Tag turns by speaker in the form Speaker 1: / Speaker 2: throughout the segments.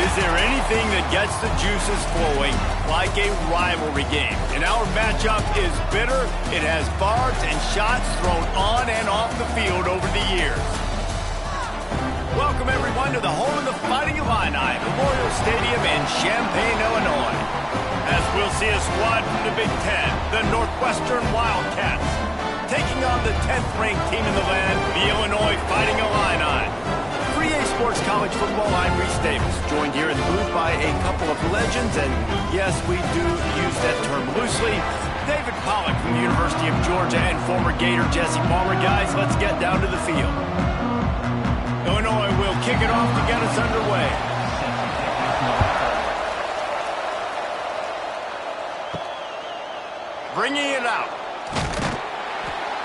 Speaker 1: Is there anything that gets the juices flowing like a rivalry game? And our matchup is bitter. It has barbs and shots thrown on and off the field over the years. Welcome, everyone, to the home of the Fighting Illini, Memorial Stadium in Champaign, Illinois. As we'll see a squad from the Big Ten, the Northwestern Wildcats, taking on the 10th-ranked team in the land, the Illinois Fighting Illini. For EA Sports College Football, I'm Reese Davis, joined here in the booth by a couple of legends, and yes, we do use that term loosely. David Pollack from the University of Georgia and former Gator Jesse Palmer. Guys, let's get down to the field. Illinois will kick it off to get us underway. Bringing it out.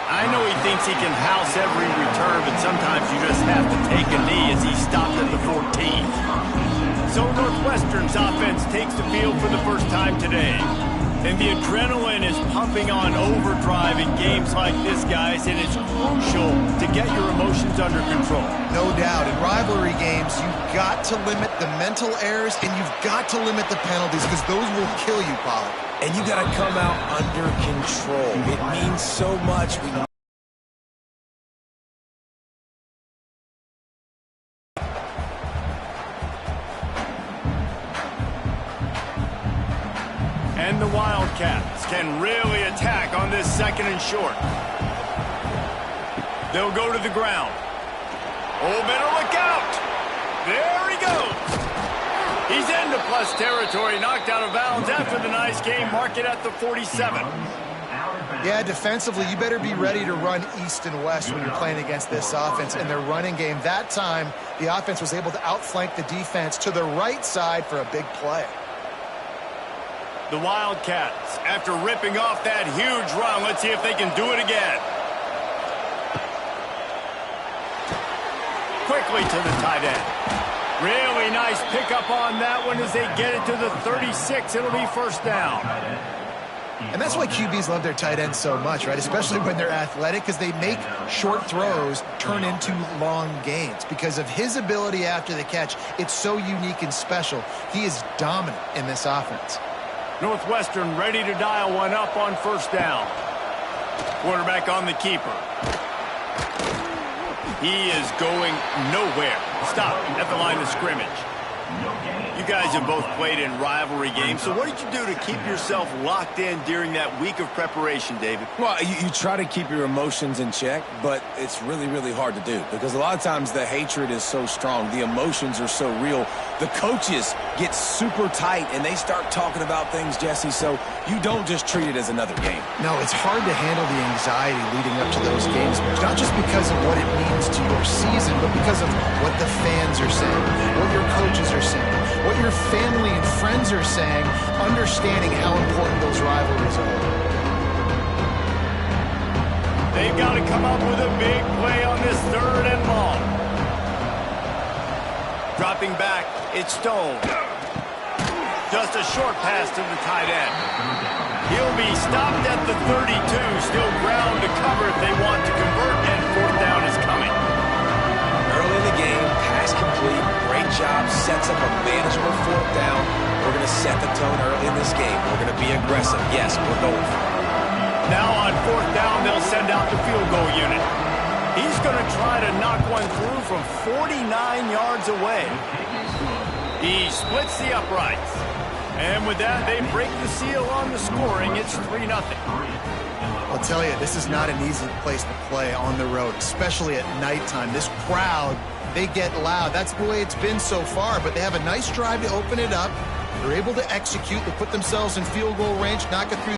Speaker 1: I know he thinks he can house every return, but sometimes you just have to take a knee as he stopped at the 14. So Northwestern's offense takes the field for the first time today. And the adrenaline is pumping on overdrive in games like this, guys, and it's crucial to get your emotions under control.
Speaker 2: No doubt. In rivalry games, you've got to limit the mental errors, and you've got to limit the penalties, because those will kill you, Pollard.
Speaker 3: And you got to come out under control. It means so much.
Speaker 1: And the Wildcats can really attack on this second and short. They'll go to the ground. Oh, better look out. There he goes. He's into plus territory, knocked out of bounds after the nice game. Mark it at the 47.
Speaker 2: Yeah, defensively, you better be ready to run east and west when you're playing against this offense. In their running game, that time, the offense was able to outflank the defense to the right side for a big play.
Speaker 1: The Wildcats, after ripping off that huge run, let's see if they can do it again. Quickly to the tight end. Really nice pickup on that one as they get it to the 36. It'll be first down.
Speaker 2: And that's why QBs love their tight ends so much, right? Especially when they're athletic, because they make short throws turn into long gains. Because of his ability after the catch, it's so unique and special. He is dominant in this offense.
Speaker 1: Northwestern ready to dial one up on first down. Quarterback on the keeper. He is going nowhere. Stop at the line of scrimmage. You guys have both played in rivalry games, so what did you do to keep yourself locked in during that week of preparation, David?
Speaker 3: Well, you try to keep your emotions in check, but it's really, really hard to do because a lot of times the hatred is so strong. The emotions are so real. The coaches get super tight, and they start talking about things, Jesse, so you don't just treat it as another game.
Speaker 2: No, it's hard to handle the anxiety leading up to those games, not just because of what it means to your season, but because of what the fans are saying, what your coaches are saying, what your family and friends are saying, understanding how important those rivalries are.
Speaker 1: They've got to come up with a big play on this third and long. Dropping back, it's Stone. Just a short pass to the tight end. He'll be stopped at the 32, still ground to cover if they want to convert, and fourth down is coming.
Speaker 3: Early in the game, pass complete, great job, sets up a manageable fourth down. We're going to set the tone early in this game. We're going to be aggressive. Yes, we're going for it.
Speaker 1: Now on fourth down, they'll send out the field goal unit. He's going to try to knock one through from 49 yards away. He splits the uprights. And with that, they break the seal on the scoring. It's 3-0.
Speaker 2: I'll tell you, this is not an easy place to play on the road, especially at nighttime. This crowd, they get loud. That's the way it's been so far, but they have a nice drive to open it up. They're able to execute. They put themselves in field goal range, knock it through.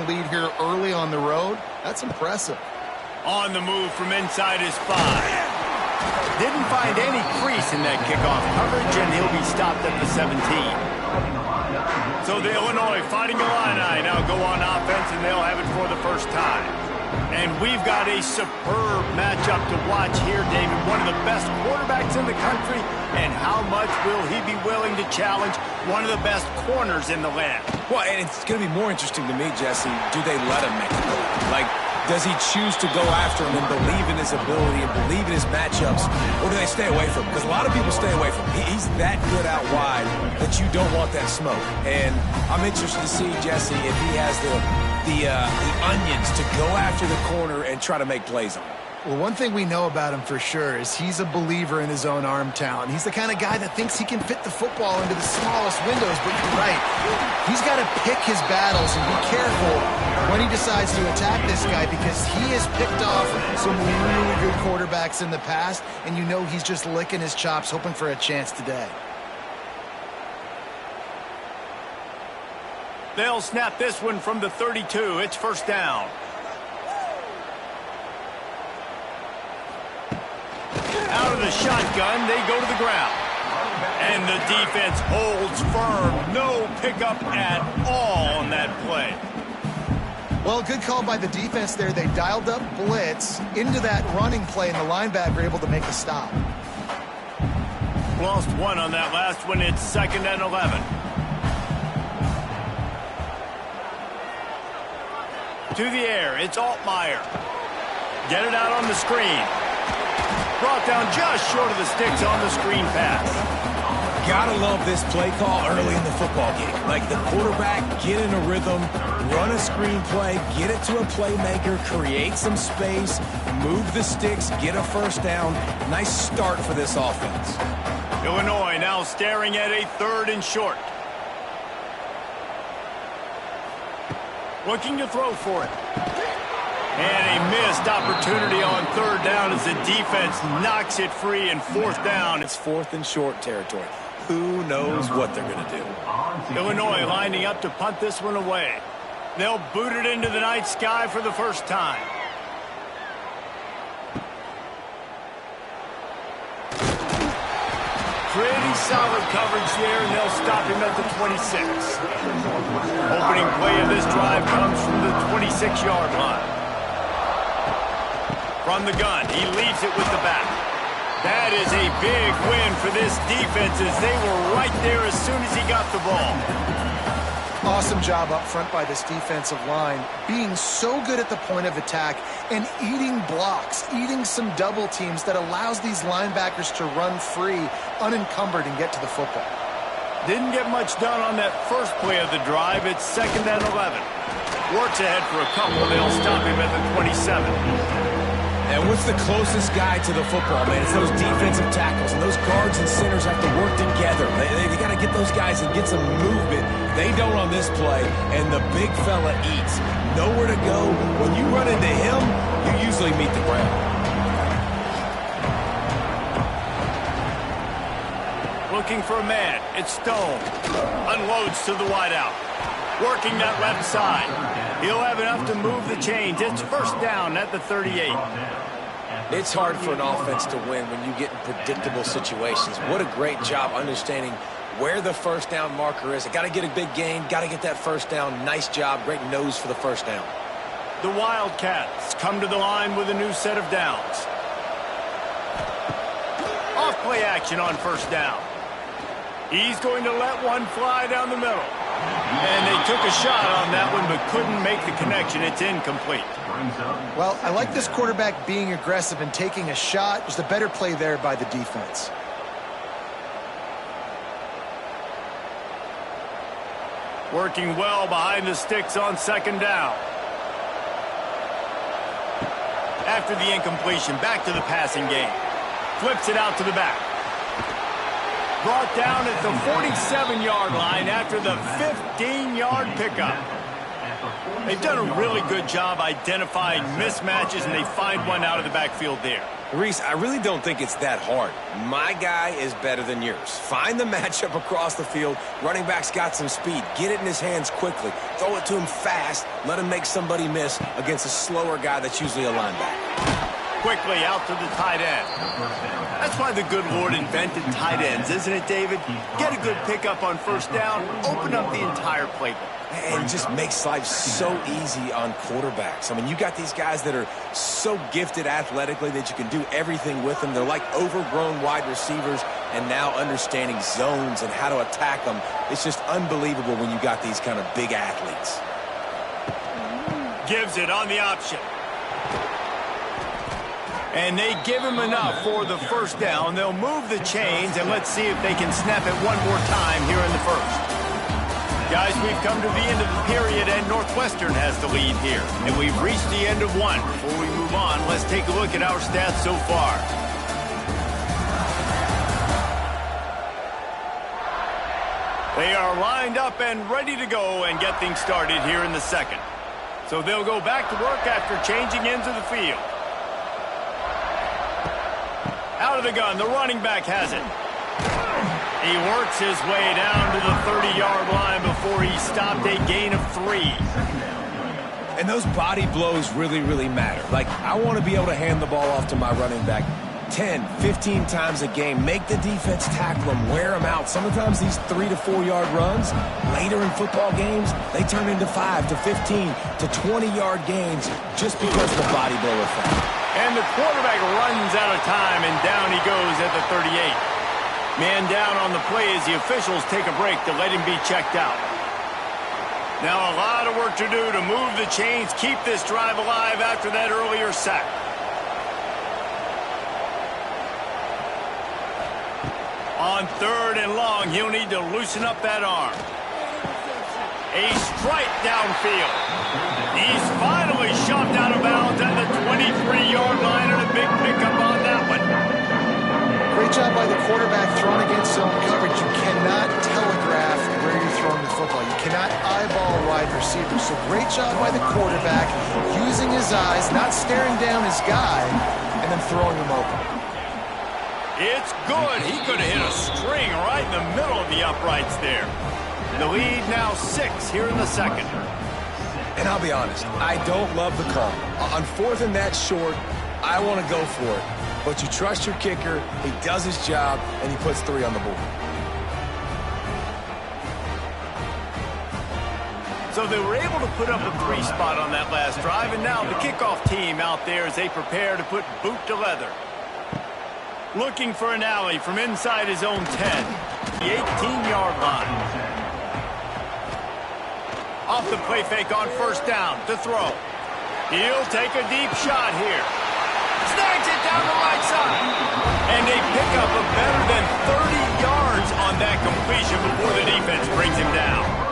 Speaker 2: Lead here early on the road. That's impressive.
Speaker 1: On the move from inside his 5. Didn't find any crease in that kickoff coverage, and he'll be stopped at the 17. So the Illinois Fighting Illini now go on offense, and they'll have it for the first time. And we've got a superb matchup to watch here, David. One of the best quarterbacks in the country, and how much will he be willing to challenge one of the best corners in the land?
Speaker 3: Well, and it's going to be more interesting to me, Jesse, do they let him make a move? Like, Does he choose to go after him and believe in his ability and believe in his matchups, or do they stay away from him? Because a lot of people stay away from him. He's that good out wide that you don't want that smoke. And I'm interested to see, Jesse, if he has the onions to go after the corner and try to make plays on him.
Speaker 2: Well, one thing we know about him for sure is he's a believer in his own arm talent. He's the kind of guy that thinks he can fit the football into the smallest windows, but you're right. He's got to pick his battles and be careful when he decides to attack this guy, because he has picked off some really good quarterbacks in the past, and you know he's just licking his chops, hoping for a chance today.
Speaker 1: They'll snap this one from the 32. It's first down. Out of the shotgun, they go to the ground. And the defense holds firm. No pickup at all on that play.
Speaker 2: Well, good call by the defense there. They dialed up blitz into that running play, and the linebacker able to make the stop.
Speaker 1: Lost one on that last one. It's 2nd and 11. To the air, it's Altmaier. Get it out on the screen. Brought down just short of the sticks on the screen pass.
Speaker 3: Gotta love this play call early in the football game. Like the quarterback, get in a rhythm, run a screen play, get it to a playmaker, create some space, move the sticks, get a first down. Nice start for this offense.
Speaker 1: Illinois now staring at a 3rd and short. Looking to throw for it. And a missed opportunity on 3rd down as the defense knocks it free, and 4th down.
Speaker 3: It's 4th and short territory. Who knows what they're going to do?
Speaker 1: Illinois lining up to punt this one away. They'll boot it into the night sky for the first time. Pretty solid coverage there, and they'll stop him at the 26. Opening play of this drive comes from the 26-yard line. From the gun, he leaves it with the back. That is a big win for this defense, as they were right there as soon as he got the ball.
Speaker 2: Awesome job up front by this defensive line, being so good at the point of attack and eating blocks, eating some double teams that allows these linebackers to run free, unencumbered, and get to the football.
Speaker 1: Didn't get much done on that first play of the drive. It's 2nd and 11. Works ahead for a couple. They'll stop him at the 27.
Speaker 3: And what's the closest guy to the football, man? It's those defensive tackles, and those guards and centers have to work together. They got to get those guys and get some movement. They don't on this play, and the big fella eats. Nowhere to go. When you run into him, you usually meet the ground.
Speaker 1: Looking for a man. It's Stone. Unloads to the wideout. Working that left side. He'll have enough to move the chains. It's first down at the 38.
Speaker 3: It's hard for an offense to win when you get in predictable situations. What a great job understanding where the first down marker is. Got to get a big gain. Got to get that first down. Nice job. Great nose for the first down.
Speaker 1: The Wildcats come to the line with a new set of downs. Off play action on first down. He's going to let one fly down the middle. And they took a shot on that one, but couldn't make the connection. It's incomplete.
Speaker 2: Well, I like this quarterback being aggressive and taking a shot. Just a better play there by the defense.
Speaker 1: Working well behind the sticks on 2nd down. After the incompletion, back to the passing game. Flips it out to the back. Brought down at the 47-yard line after the 15-yard pickup. They've done a really good job identifying mismatches, and they find one out of the backfield there.
Speaker 3: Reese, I really don't think it's that hard. My guy is better than yours. Find the matchup across the field. Running back's got some speed. Get it in his hands quickly. Throw it to him fast. Let him make somebody miss against a slower guy that's usually a linebacker.
Speaker 1: Quickly out to the tight end. That's why the good Lord invented tight ends, isn't it, David? Get a good pickup on first down, open up the entire playbook.
Speaker 3: And it just makes life so easy on quarterbacks. I mean, you got these guys that are so gifted athletically that you can do everything with them. They're like overgrown wide receivers, and now understanding zones and how to attack them. It's just unbelievable when you got these kind of big athletes.
Speaker 1: Gives it on the option. And they give him enough for the first down. They'll move the chains, and let's see if they can snap it one more time here in the first. Guys, we've come to the end of the period, and Northwestern has the lead here. And we've reached the end of one. Before we move on, let's take a look at our stats so far. They are lined up and ready to go and get things started here in the second. So they'll go back to work after changing into the field. Out of the gun, the running back has it. He works his way down to the 30-yard line before he stopped, a gain of 3.
Speaker 3: And those body blows really, really matter. Like, I want to be able to hand the ball off to my running back 10, 15 times a game. Make the defense tackle him, wear him out. Sometimes these 3 to 4 yard runs, later in football games, they turn into 5 to 15 to 20-yard gains just because of the body blow effect.
Speaker 1: And the quarterback runs out of time, and down he goes at the 38. Man down on the play as the officials take a break to let him be checked out. Now a lot of work to do to move the chains, keep this drive alive after that earlier sack. On 3rd and long, he'll need to loosen up that arm. A strike downfield. He's finally shoved out of bounds at the 23-yard line, and a big pickup on that one.
Speaker 2: Great job by the quarterback throwing against zone coverage. You cannot telegraph where you're throwing the football. You cannot eyeball wide receivers. So great job by the quarterback using his eyes, not staring down his guy, and then throwing him open.
Speaker 1: It's good. He could have hit a string right in the middle of the uprights there. The lead now 6 here in the second.
Speaker 3: And I'll be honest, I don't love the call. On 4th and that short, I want to go for it. But you trust your kicker, he does his job, and he puts 3 on the board.
Speaker 1: So they were able to put up a 3 spot on that last drive, and now the kickoff team out there as they prepare to put boot to leather. Looking for an alley from inside his own 10, the 18-yard line. Off the play fake on 1st down to throw. He'll take a deep shot here. Snags it down the right side. And they pick up a better than 30 yards on that completion before the defense brings him down.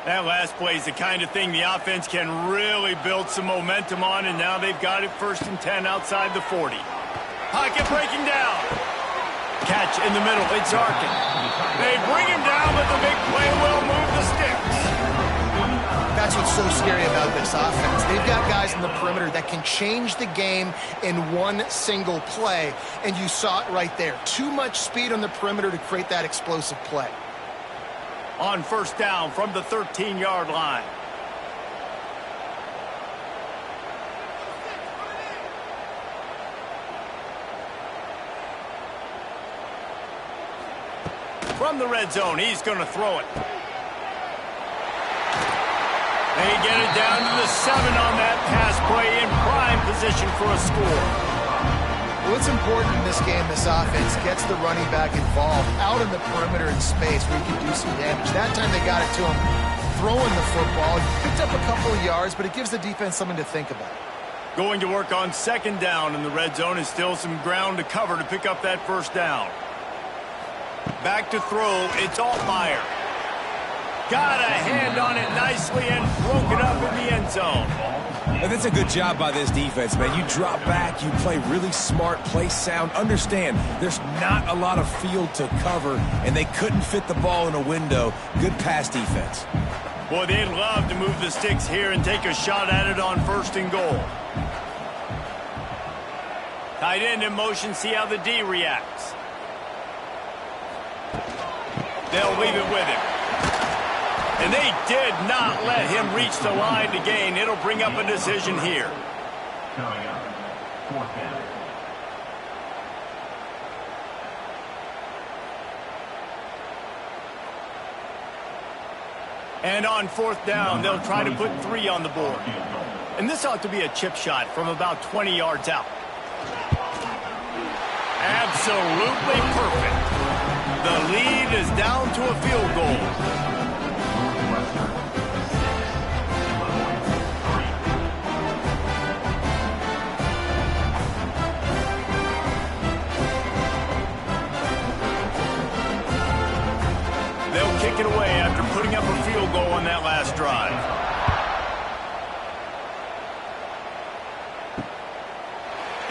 Speaker 1: That last play is the kind of thing the offense can really build some momentum on, and now they've got it 1st and 10 outside the 40. Pocket breaking down. Catch in the middle. It's Arkin. They bring him down, but the big play will move the sticks.
Speaker 2: That's what's so scary about this offense. They've got guys in the perimeter that can change the game in one single play, and you saw it right there. Too much speed on the perimeter to create that explosive play.
Speaker 1: On 1st down from the 13-yard line. From the red zone, he's going to throw it. They get it down to the 7 on that pass play, in prime position for a score.
Speaker 2: What's important in this game, this offense gets the running back involved out in the perimeter in space where he can do some damage. That time they got it to him throwing the football. He picked up a couple of yards, but it gives the defense something to think about.
Speaker 1: Going to work on 2nd down in the red zone, is still some ground to cover to pick up that 1st down. Back to throw, it's Altmaier. Got a hand on it nicely and broke it up in the end zone.
Speaker 3: And that's a good job by this defense, man. You drop back, you play really smart, play sound. Understand, there's not a lot of field to cover, and they couldn't fit the ball in a window. Good pass defense.
Speaker 1: Boy, they'd love to move the sticks here and take a shot at it on 1st and goal. Tight end in motion, see how the D reacts. They'll leave it with him. And they did not let him reach the line to gain. It'll bring up a decision here.
Speaker 4: Coming up, 4th down.
Speaker 1: And on fourth down, they'll try to put 3 on the board. And this ought to be a chip shot from about 20 yards out. Absolutely perfect. The lead is down to a field goal. They'll kick it away after putting up a field goal on that last drive.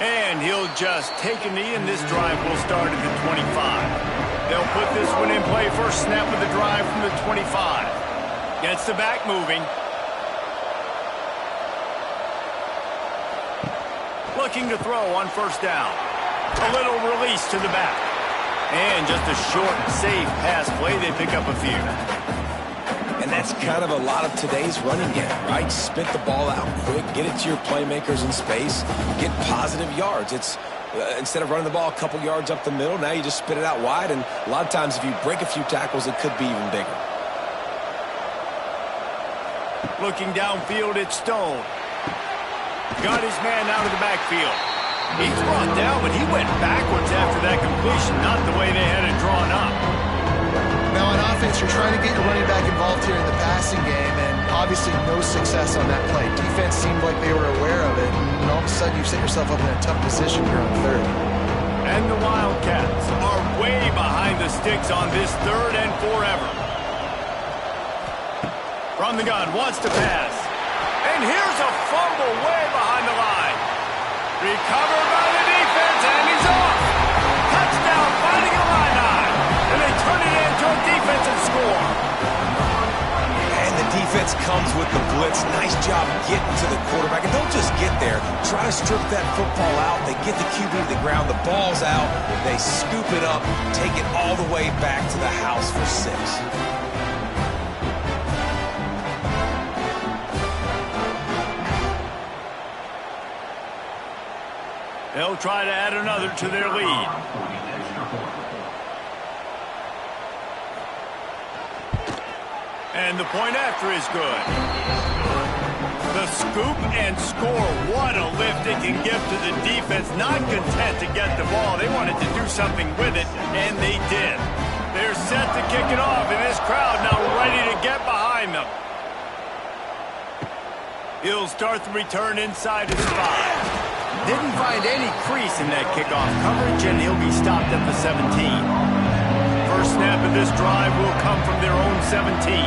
Speaker 1: And he'll just take a knee, and this drive will start at the 25. They'll put this one in play first snap of the drive from the 25. Gets the back moving. Looking to throw on first down. A little release to the back. And just a short, safe pass play. They pick up a few.
Speaker 3: And that's kind of a lot of today's running game, right? Spit the ball out quick, get it to your playmakers in space, get positive yards. It's instead of running the ball a couple yards up the middle, now you just spit it out wide, and a lot of times if you break a few tackles, it could be even bigger.
Speaker 1: Looking downfield, it's Stone. Got his man out of the backfield. He's brought down, but he went backwards after that completion, not the way they had it drawn up.
Speaker 2: Now on offense, you're trying to get your running back involved here in the passing game, and obviously no success on that play. Defense seemed like they were aware of it, and all of a sudden you've set yourself up in a tough position here on third.
Speaker 1: And the Wildcats are way behind the sticks on this third and forever. From the gun, wants to pass. And here's a fumble way behind the line. Recovered by the defense, and he's off. Touchdown, Fighting Illini. And they turn it into a defensive score.
Speaker 3: And the defense comes with the blitz. Nice job getting to the quarterback. And don't just get there. Try to strip that football out. They get the QB to the ground. The ball's out. They scoop it up, take it all the way back to the house for 6.
Speaker 1: They'll try to add another to their lead. And the point after is good. The scoop and score. What a lift it can give to the defense. Not content to get the ball. They wanted to do something with it, and they did. They're set to kick it off, and this crowd now ready to get behind them. He'll start the return inside his 5. Didn't find any crease in that kickoff coverage, and he'll be stopped at the 17. First snap of this drive will come from their own 17.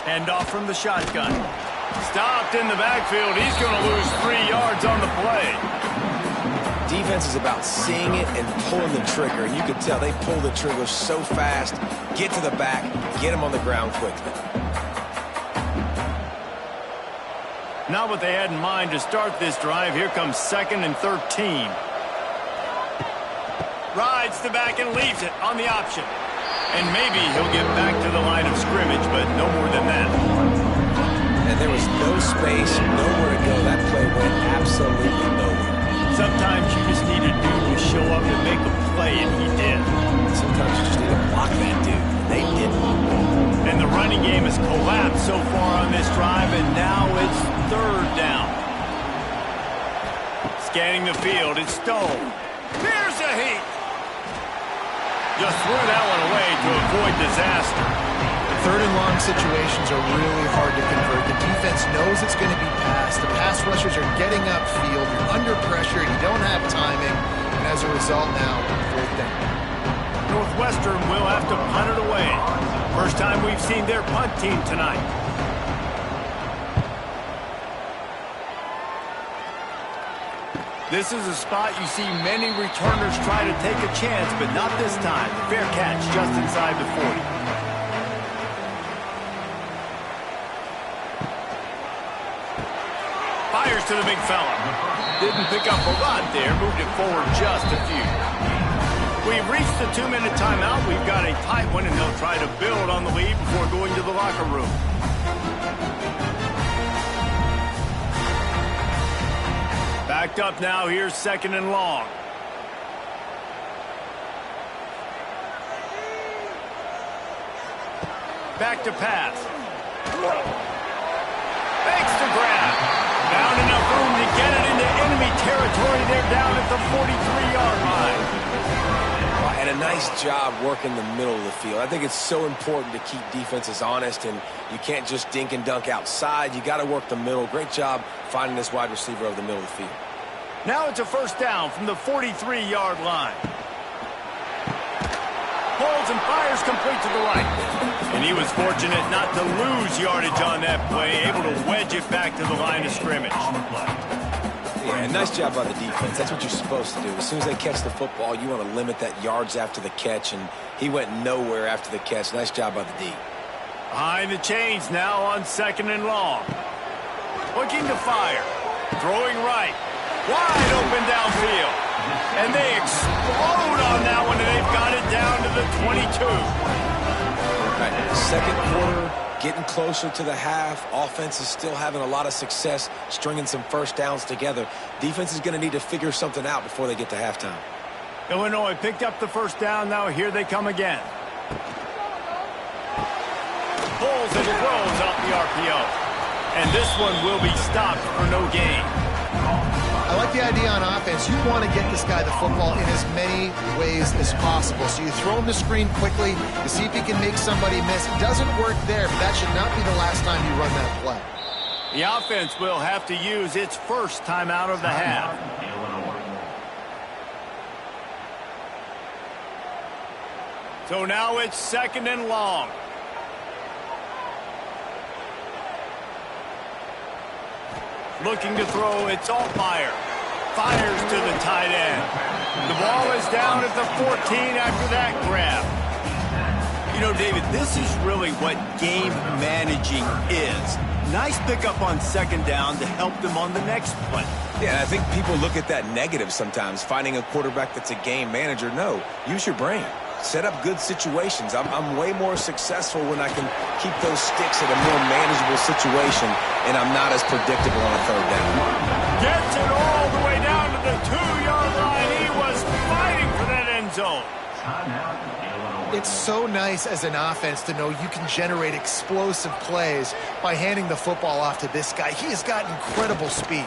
Speaker 1: Hand off from the shotgun. Stopped in the backfield. He's going to lose 3 yards on the play.
Speaker 3: Defense is about seeing it and pulling the trigger. And you can tell they pull the trigger so fast, get to the back, get him on the ground quickly.
Speaker 1: Not what they had in mind to start this drive. Here comes 2nd and 13. Rides the back and leaves it on the option. And maybe he'll get back to the line of scrimmage, but no more than that.
Speaker 3: And there was no space, nowhere to go. That play went absolutely nowhere.
Speaker 1: Sometimes you just need a dude to show up and make a play, and he did.
Speaker 3: Sometimes you just need to block that dude. They didn't.
Speaker 1: And the running game has collapsed so far on this drive, and now it's 3rd down. Scanning the field, it's Stone. Here's a heat. Just threw that one away to avoid disaster.
Speaker 2: 3rd and long situations are really hard to convert. The defense knows it's going to be passed. The pass rushers are getting upfield. You're under pressure. You don't have timing. And as a result now, 4th down.
Speaker 1: Northwestern will have to punt it away. First time we've seen their punt team tonight. This is a spot you see many returners try to take a chance, but not this time. Fair catch just inside the 40. Fires to the big fella. Didn't pick up a lot there, moved it forward just a few. We've reached the 2-minute timeout. We've got a tight one, and they'll try to build on the lead before going to the locker room. Backed up now. Here's 2nd and long. Back to pass. Fakes the grab. Found enough room to get it into enemy territory. They're down at the 43-yard line.
Speaker 3: And a nice job working the middle of the field. I think it's so important to keep defenses honest, and you can't just dink and dunk outside. You got to work the middle. Great job finding this wide receiver over the middle of the field.
Speaker 1: Now it's a first down from the 43-yard line. Pulls and fires complete to the right. And he was fortunate not to lose yardage on that play, able to wedge it back to the line of scrimmage.
Speaker 3: Yeah, nice job by the defense. That's what you're supposed to do. As soon as they catch the football, you want to limit that yards after the catch, and he went nowhere after the catch. Nice job by the D.
Speaker 1: Behind the chains now on 2nd and long. Looking to fire. Throwing right. Wide open downfield. And they explode on that one, and they've got it down to the 22.
Speaker 3: Right. Second quarter, getting closer to the half. Offense is still having a lot of success stringing some first downs together. Defense is going to need to figure something out before they get to halftime.
Speaker 1: Illinois picked up the first down. Now here they come again. Pulls and throws off the RPO. And this one will be stopped for no gain.
Speaker 2: I like the idea on offense. You want to get this guy the football in as many ways as possible. So you throw him the screen quickly to see if he can make somebody miss. It doesn't work there, but that should not be the last time you run that play.
Speaker 1: The offense will have to use its first timeout of the half. So now it's 2nd and long. Looking to throw, it's Altmaier. Fires to the tight end. The ball is down at the 14 after that grab. You know, David, this is really what game managing is. Nice pickup on 2nd down to help them on the next play.
Speaker 3: Yeah, I think people look at that negative sometimes, finding a quarterback that's a game manager. No, use your brain. Set up good situations. I'm way more successful when I can keep those sticks at a more manageable situation, and I'm not as predictable on a 3rd down.
Speaker 1: Gets it all the way down to the 2-yard line. He was fighting for that end zone.
Speaker 2: It's so nice as an offense to know you can generate explosive plays by handing the football off to this guy. He has got incredible speed.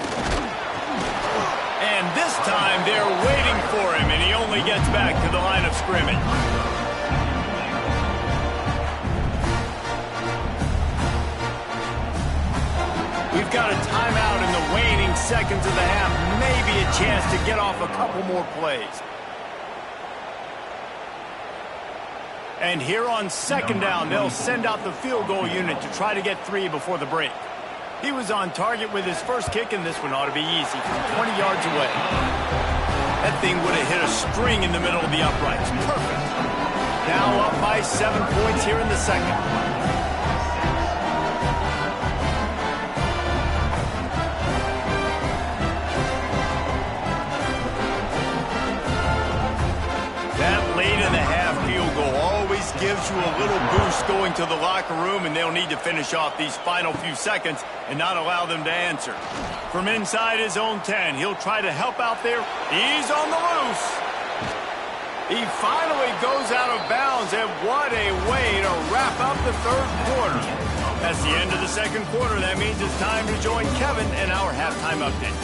Speaker 1: And this time they're waiting for him, and he only gets back to the line of scrimmage. We've got a timeout in the waning seconds of the half. Maybe a chance to get off a couple more plays. And here on 2nd down, they'll send out the field goal unit to try to get 3 before the break. He was on target with his first kick, and this one ought to be easy from 20 yards away. That thing would have hit a string in the middle of the uprights. Perfect. Now up by 7 points here in the second. That late in the half field goal always gives you a little boost going to the locker room, and they'll need to finish off these final few seconds and not allow them to answer. From inside his own 10, he'll try to help out there. He's on the loose. He finally goes out of bounds, and what a way to wrap up the 3rd quarter. That's the end of the 2nd quarter. That means it's time to join Kevin in our halftime update.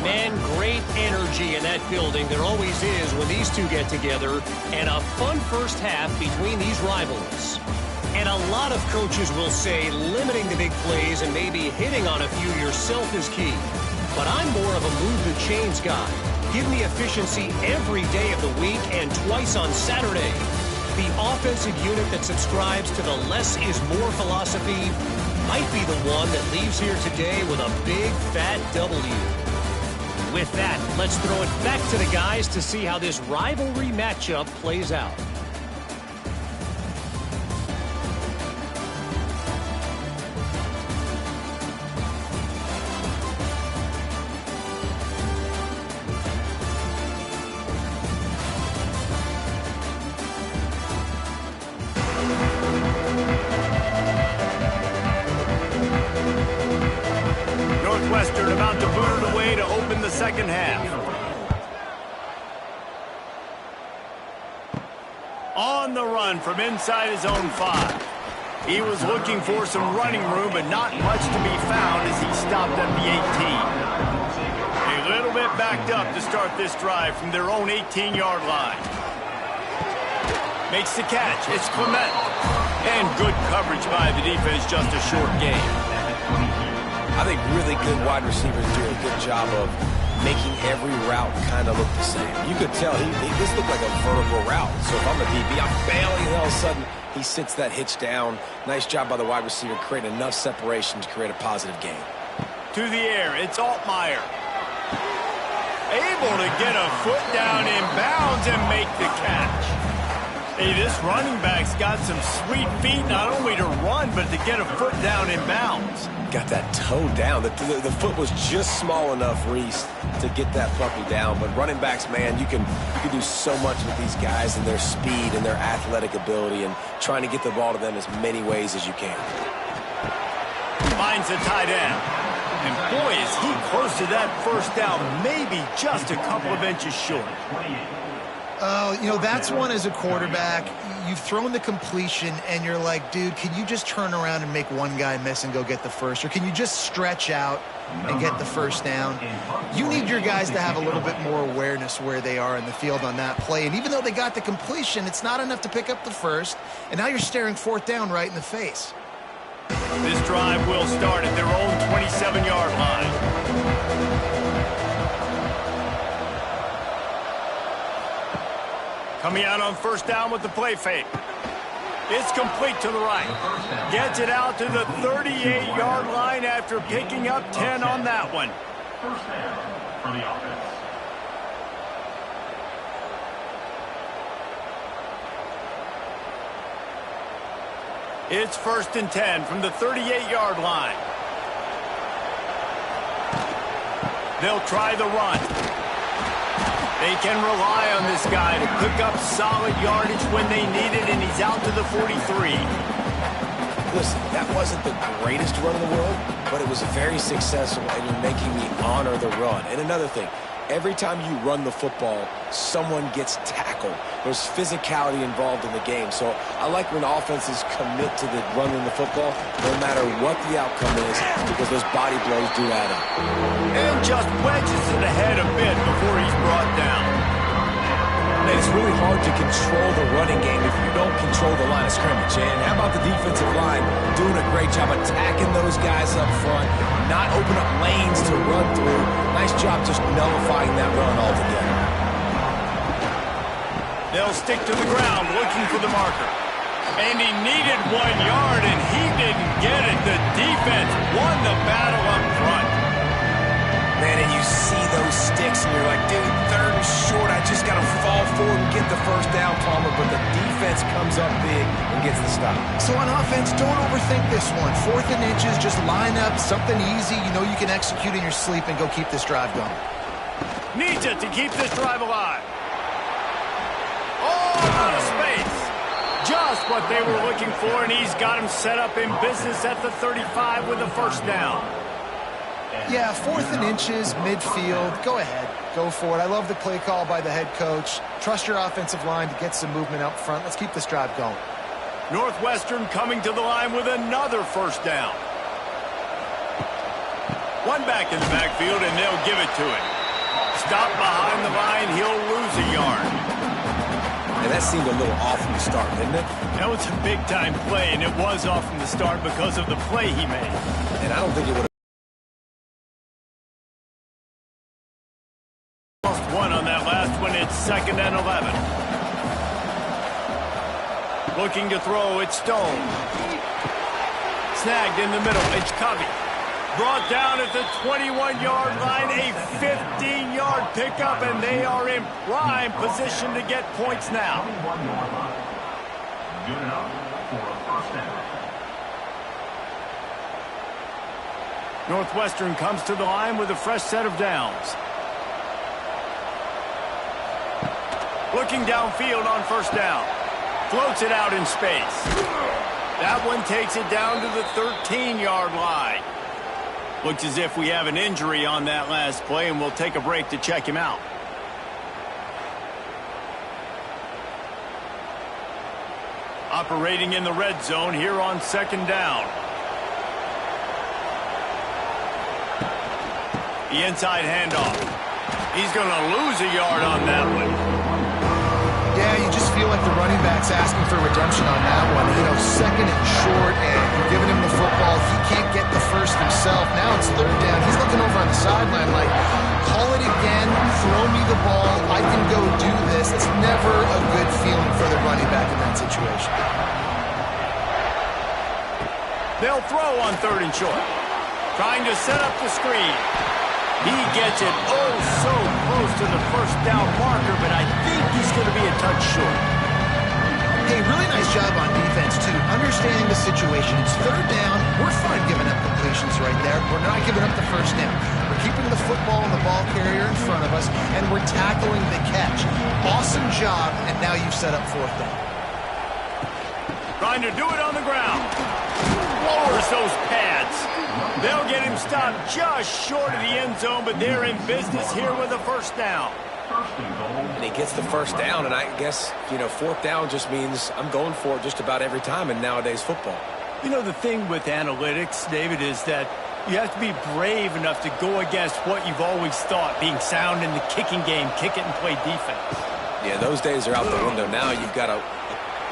Speaker 5: Man, great energy in that building. There always is when these two get together. And a fun first half between these rivals. And a lot of coaches will say limiting the big plays and maybe hitting on a few yourself is key. But I'm more of a move the chains guy. Give me efficiency every day of the week and twice on Saturday. The offensive unit that subscribes to the less is more philosophy might be the one that leaves here today with a big fat W. With that, let's throw it back to the guys to see how this rivalry matchup plays out.
Speaker 1: Northwestern about to boot it away to open the second half. On the run from inside his own 5. He was looking for some running room, but not much to be found as he stopped at the 18. A little bit backed up to start this drive from their own 18-yard line. Makes the catch. It's Clement. And good coverage by the defense, just a short gain.
Speaker 3: I think really good wide receivers do a good job of making every route kind of look the same. You could tell this looked like a vertical route. So if I'm a DB, I'm bailing, and all of a sudden he sits that hitch down. Nice job by the wide receiver, creating enough separation to create a positive gain.
Speaker 1: To the air, it's Altmaier. Able to get a foot down in bounds and make the catch. Hey, this running back's got some sweet feet, not only to run, but to get a foot down in bounds.
Speaker 3: Got that toe down. The foot was just small enough, Reese, to get that puppy down. But running backs, man, you can do so much with these guys and their speed and their athletic ability and trying to get the ball to them as many ways as you can.
Speaker 1: Finds a tight end. And boy, is he close to that first down, maybe just a couple of inches short.
Speaker 2: Oh, you know, that's one as a quarterback. You've thrown the completion, and you're like, dude, can you just turn around and make one guy miss and go get the first? Or can you just stretch out and get the first down? You need your guys to have a little bit more awareness where they are in the field on that play. And even though they got the completion, it's not enough to pick up the first. And now you're staring fourth down right in the face.
Speaker 1: This drive will start at their own 27-yard line. Coming out on first down with the play fake. It's complete to the right. Gets it out to the 38-yard line after picking up 10 on that one.
Speaker 4: First down for the offense.
Speaker 1: It's 1st and 10 from the 38-yard line. They'll try the run. They can rely on this guy to pick up solid yardage when they need it, and he's out to the 43.
Speaker 3: Listen, that wasn't the greatest run in the world, but it was very successful, and you're making me honor the run. And another thing, every time you run the football, someone gets tackled. There's physicality involved in the game. So I like when offenses commit to the running the football, no matter what the outcome is, because those body blows do add up.
Speaker 1: And just wedges it ahead a bit before he's brought down.
Speaker 3: And it's really hard to control the running game if you don't control the line of scrimmage. And how about the defensive line doing a great job attacking those guys up front, not open up lanes to run through. Nice job just nullifying that run altogether.
Speaker 1: They'll stick to the ground looking for the marker. And he needed 1 yard, and he didn't get it. The defense won the battle up front.
Speaker 3: Man, and you see those sticks, and you're like, dude, 3rd and short. I just got to fall forward and get the first down, Palmer. But the defense comes up big and gets the stop.
Speaker 2: So on offense, don't overthink this one. 4th and inches, just line up, something easy. You know you can execute in your sleep and go keep this drive going.
Speaker 1: Needs it to keep this drive alive. Oh, out of space. Just what they were looking for, and he's got him set up in business at the 35 with a first down.
Speaker 2: Yeah, 4th and inches, midfield. Go ahead. Go for it. I love the play call by the head coach. Trust your offensive line to get some movement up front. Let's keep this drive going.
Speaker 1: Northwestern coming to the line with another first down. One back in the backfield, and they'll give it to him. Stop behind the line. He'll lose a yard.
Speaker 3: And that seemed a little off from the start, didn't it?
Speaker 1: That was a big-time play, and it was off from the start because of the play he made.
Speaker 3: And I don't think it would have.
Speaker 1: Lost one on that last one. It's 2nd and 11. Looking to throw, it's Stone. Snagged in the middle, it's Covey. Brought down at the 21-yard line, a 15-yard pickup, and they are in prime position to get points now.
Speaker 4: Good enough for a first down.
Speaker 1: Northwestern comes to the line with a fresh set of downs. Looking downfield on first down. Floats it out in space. That one takes it down to the 13-yard line. Looks as if we have an injury on that last play, and we'll take a break to check him out. operating in the red zone here on second down. The inside handoff. He's going to lose a yard on that one.
Speaker 2: Yeah, you just feel like the running back's asking for redemption on that one. You know, second and short, and you're giving him the football. He can't get the first himself. Now it's third down. He's looking over on the sideline like, call it again, throw me the ball, I can go do this. It's never a good feeling for the running back in that situation.
Speaker 1: They'll throw on third and short. Trying to set up the screen. He gets it oh so close to the first down marker, but I think he's going to be a touch short.
Speaker 2: Hey, really nice job on defense, too. Understanding the situation. It's third down. We're fine giving up completions right there. We're not giving up the first down. We're keeping the football and the ball carrier in front of us, and we're tackling the catch. Awesome job, and now you've set up fourth down.
Speaker 1: Trying to do it on the ground. Lowers those pads. They'll get him stopped just short of the end zone, but they're in business here with a first down.
Speaker 3: And he gets the first down, and I guess, you know, fourth down just means I'm going for it just about every time in nowadays football.
Speaker 1: You know, the thing with analytics, David, is that you have to be brave enough to go against what you've always thought, being sound in the kicking game, kick it and play defense.
Speaker 3: Yeah, those days are out the window now. You've got to...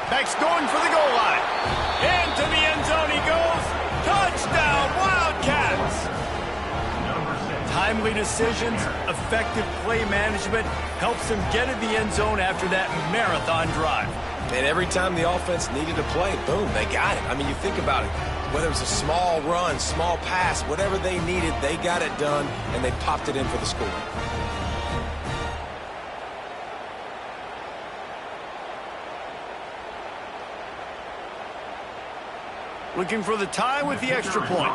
Speaker 1: Beck's going for the goal line. Into the end zone he goes. Touchdown, Wildcats! Timely decisions, effective play management helps them get in the end zone after that marathon drive.
Speaker 3: And every time the offense needed a play, boom, they got it. I mean, you think about it. Whether it's a small run, small pass, whatever they needed, they got it done, and they popped it in for the score.
Speaker 1: Looking for the tie with the extra point.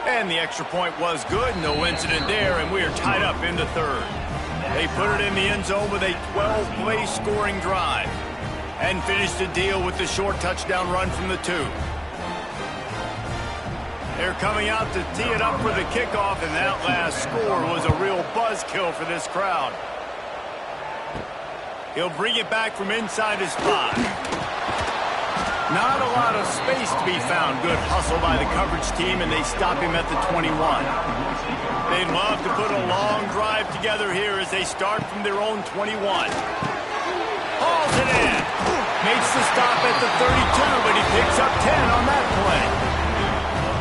Speaker 1: And the extra point was good. No incident there, and we are tied up into third. They put it in the end zone with a 12-play scoring drive and finished the deal with the short touchdown run from the 2. They're coming out to tee it up for the kickoff, and that last score was a real buzzkill for this crowd. He'll bring it back from inside his 5. Not a lot of space to be found. Good hustle by the coverage team, and they stop him at the 21. They'd love to put a long drive together here as they start from their own 21. Hauls it in. Makes the stop at the 32, but he picks up 10 on that play.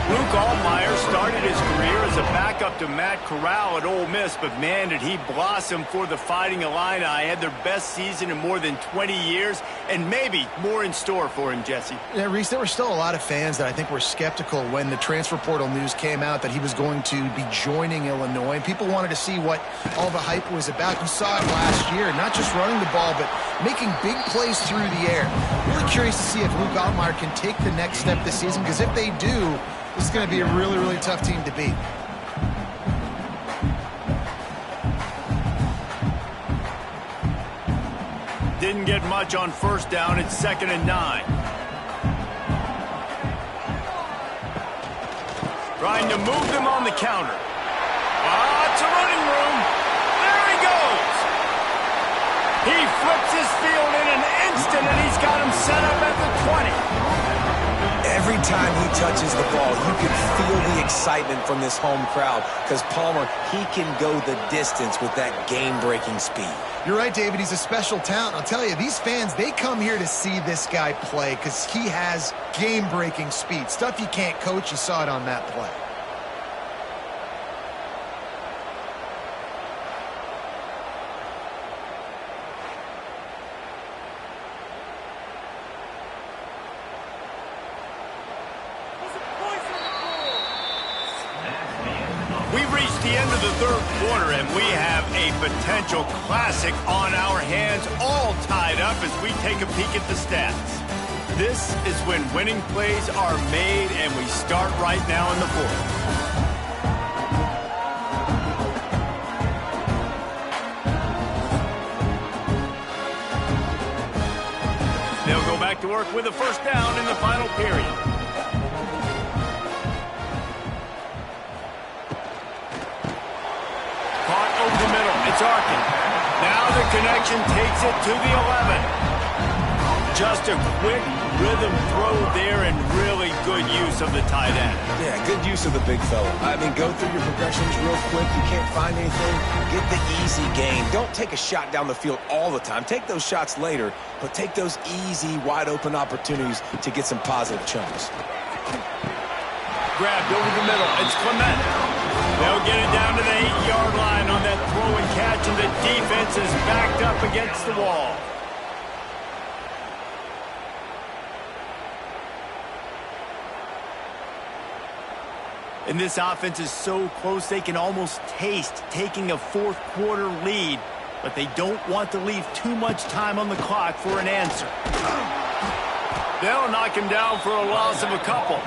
Speaker 1: Luke Altmaier started his career as a backup to Matt Corral at Ole Miss, but man, did he blossom for the Fighting Illini. Had their best season in more than 20 years, and maybe more in store for him, Jesse.
Speaker 2: Yeah, Reese, there were still a lot of fans that I think were skeptical when the transfer portal news came out that he was going to be joining Illinois. And people wanted to see what all the hype was about. You saw it last year, not just running the ball, but making big plays through the air. Really curious to see if Luke Altmaier can take the next step this season, because if they do, this is going to be a really, really tough team to beat.
Speaker 1: Didn't get much on first down. It's 2nd and 9. Trying to move them on the counter. It's a running room. There he goes. He flips his field in an instant, and he's got him set up at the 20.
Speaker 3: Every time he touches the ball, you can feel the excitement from this home crowd, because Palmer, he can go the distance with that game-breaking speed.
Speaker 2: You're right, David. He's a special talent. I'll tell you, these fans, they come here to see this guy play because he has game-breaking speed. Stuff you can't coach. You saw it on that play.
Speaker 1: We've reached the end of the third quarter, and we have a potential classic on our hands, all tied up as we take a peek at the stats. This is when winning plays are made, and we start right now in the fourth. They'll go back to work with a first down in the final period. Caught over the middle. It's Arkin. Now the connection takes it to the 11. Just a quick rhythm throw there and really good use of the tight end.
Speaker 3: Yeah, good use of the big fella. I mean, go through your progressions real quick. You can't find anything. Get the easy gain. Don't take a shot down the field all the time. Take those shots later, but take those easy, wide-open opportunities to get some positive chunks.
Speaker 1: Grabbed over the middle. It's Clement. They'll get it down to the 8-yard line on that throw and catch, and the defense is backed up against the wall. And this offense is so close they can almost taste taking a fourth-quarter lead, but they don't want to leave too much time on the clock for an answer. They'll knock him down for a loss of a couple.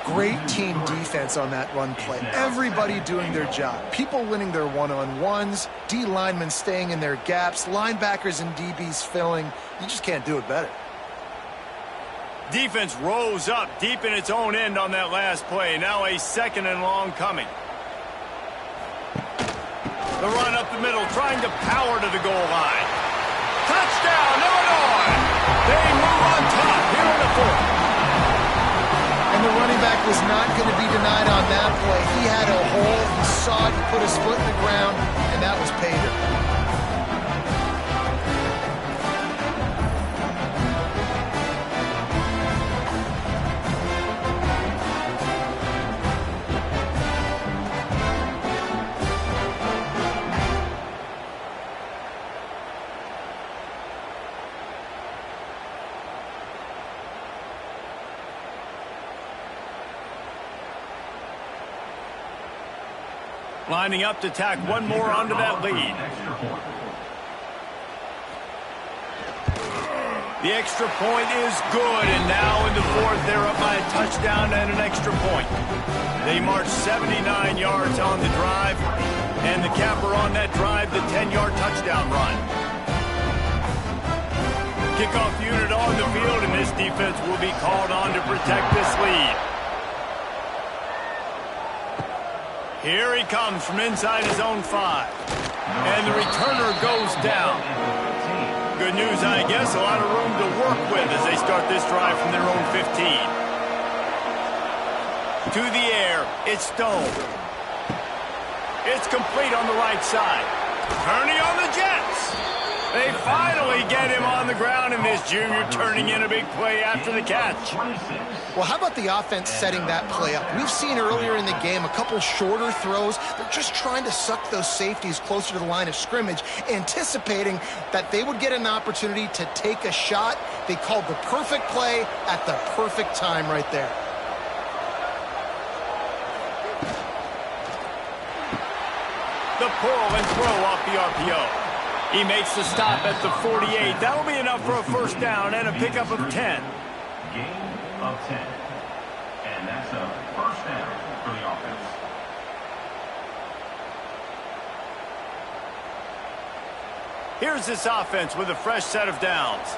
Speaker 2: Great team defense on that run play. Everybody doing their job. People winning their one-on-ones, D linemen staying in their gaps, linebackers and DBs filling. You just can't do it better.
Speaker 1: Defense rose up deep in its own end on that last play. Now a 2nd and long coming. The run up the middle, trying to power to the goal line. Touchdown, Illinois! They move on top here in the 4th.
Speaker 2: And the running back was not going to be denied on that play. He had a hole, he saw it, he put his foot in the ground, and that was pay dirt.
Speaker 1: Lining up to tack one more onto that lead. The extra point is good, and now in the 4th, they're up by a touchdown and an extra point. They march 79 yards on the drive, and the capper on that drive, the 10-yard touchdown run. Kickoff unit on the field, and this defense will be called on to protect this lead. Here he comes from inside his own 5. And the returner goes down. Good news, I guess. A lot of room to work with as they start this drive from their own 15. To the air, it's Stone. It's complete on the right side. Kearney on the Jets. They finally get him on the ground, and this junior turning in a big play after the catch.
Speaker 2: Well, how about the offense setting that play up? We've seen earlier in the game a couple shorter throws. They're just trying to suck those safeties closer to the line of scrimmage, anticipating that they would get an opportunity to take a shot. They called the perfect play at the perfect time right there.
Speaker 1: The pull and throw off the RPO. He makes the stop at the 48. That'll be enough for a first down and a pickup of 10.
Speaker 4: Gain of 10. And that's a first down for the offense.
Speaker 1: Here's this offense with a fresh set of downs.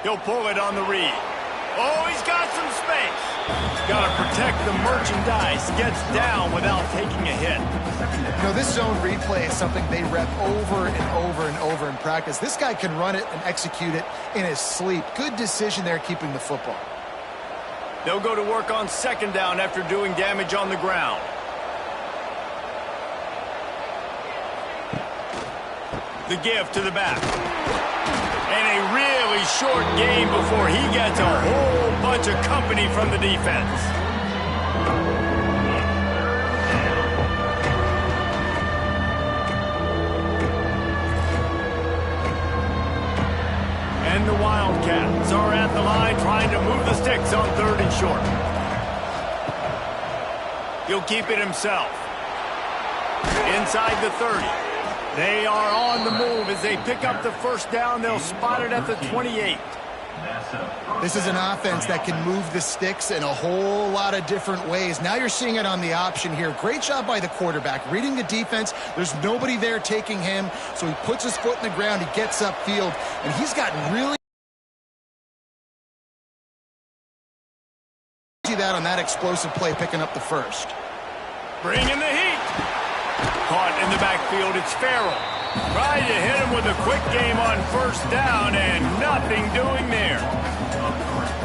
Speaker 1: He'll pull it on the read. Oh, he's got some space. Got to protect the merchandise. Gets down without taking a hit.
Speaker 2: You know, this zone replay is something they rep over and over and over in practice. This guy can run it and execute it in his sleep. Good decision there keeping the football.
Speaker 1: They'll go to work on 2nd down after doing damage on the ground. The give to the back. And a really short game before he gets a whole bunch of company from the defense. And the Wildcats are at the line trying to move the sticks on 3rd and short. He'll keep it himself. Inside the 30. They are on the move as they pick up the first down. They'll spot it at the 28.
Speaker 2: This is an offense that can move the sticks in a whole lot of different ways. Now you're seeing it on the option here. Great job by the quarterback. Reading the defense, there's nobody there taking him, so he puts his foot in the ground, he gets upfield, and he's got really that on that explosive play, picking up the first.
Speaker 1: Bringing the heat. Caught in the backfield, it's Farrell. Tried to hit him with a quick game on first down, and nothing doing there.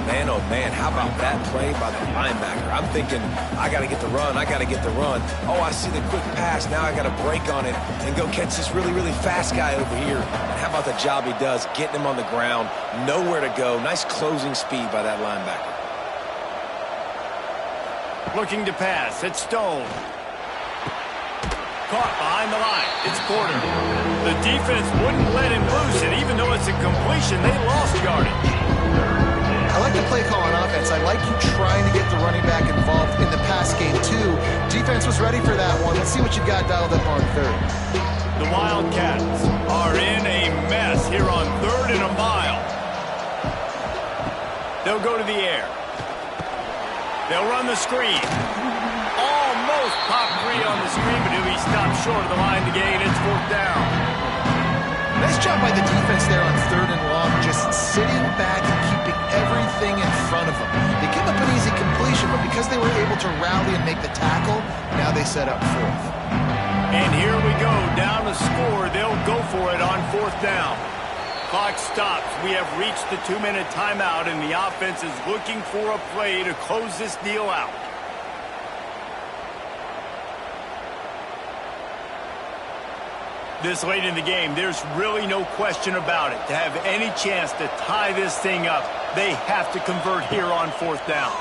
Speaker 3: Man, oh man, how about that play by the linebacker? I'm thinking, I got to get the run, I got to get the run. Oh, I see the quick pass, now I got to break on it and go catch this really, really fast guy over here. And how about the job he does, getting him on the ground, nowhere to go. Nice closing speed by that linebacker.
Speaker 1: Looking to pass, it's Stone. Caught behind the line, it's Porter. The defense wouldn't let him loose, and even though it's a completion, they lost yardage.
Speaker 2: I like the play call on offense. I like you trying to get the running back involved in the pass game, too. Defense was ready for that one. Let's see what you got dialed up on third.
Speaker 1: The Wildcats are in a mess here on 3rd and a mile. They'll go to the air. They'll run the screen. Almost pop free on the screen, but he'll be stopped short of the line to gain. It's 4th down.
Speaker 2: Nice job by the defense there on 3rd and long, just sitting back and keeping everything in front of them. They give up an easy completion, but because they were able to rally and make the tackle, now they set up 4th.
Speaker 1: And here we go, down the score. They'll go for it on 4th down. Clock stops. We have reached the 2-minute timeout, and the offense is looking for a play to close this deal out. This late in the game, there's really no question about it. To have any chance to tie this thing up, they have to convert here on 4th down.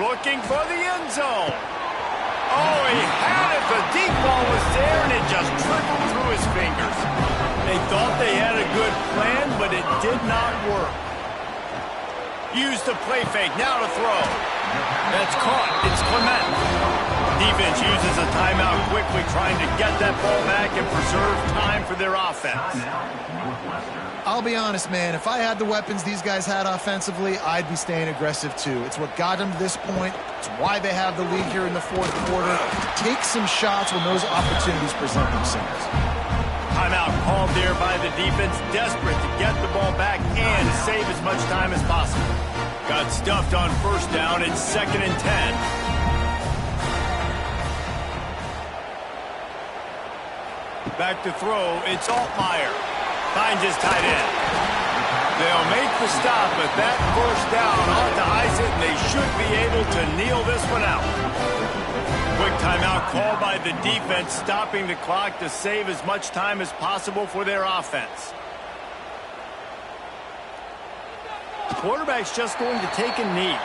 Speaker 1: Looking for the end zone. Oh, he had it. The deep ball was there, and it just trickled through his fingers. They thought they had a good plan, but it did not work. Use the play fake, now to throw. That's caught. It's Clement. Defense uses a timeout quickly, trying to get that ball back and preserve time for their offense.
Speaker 2: I'll be honest, man. If I had the weapons these guys had offensively, I'd be staying aggressive too. It's what got them to this point. It's why they have the lead here in the 4th quarter. Take some shots when those opportunities present themselves.
Speaker 1: Timeout called there by the defense, desperate to get the ball back and save as much time as possible. Got stuffed on 1st down. It's 2nd and 10. Back to throw, it's Altmaier. Finds his tight end. They'll make the stop, but that 1st down ought to ice it, and they should be able to kneel this one out. Quick timeout called by the defense, stopping the clock to save as much time as possible for their offense. The quarterback's just going to take a knee.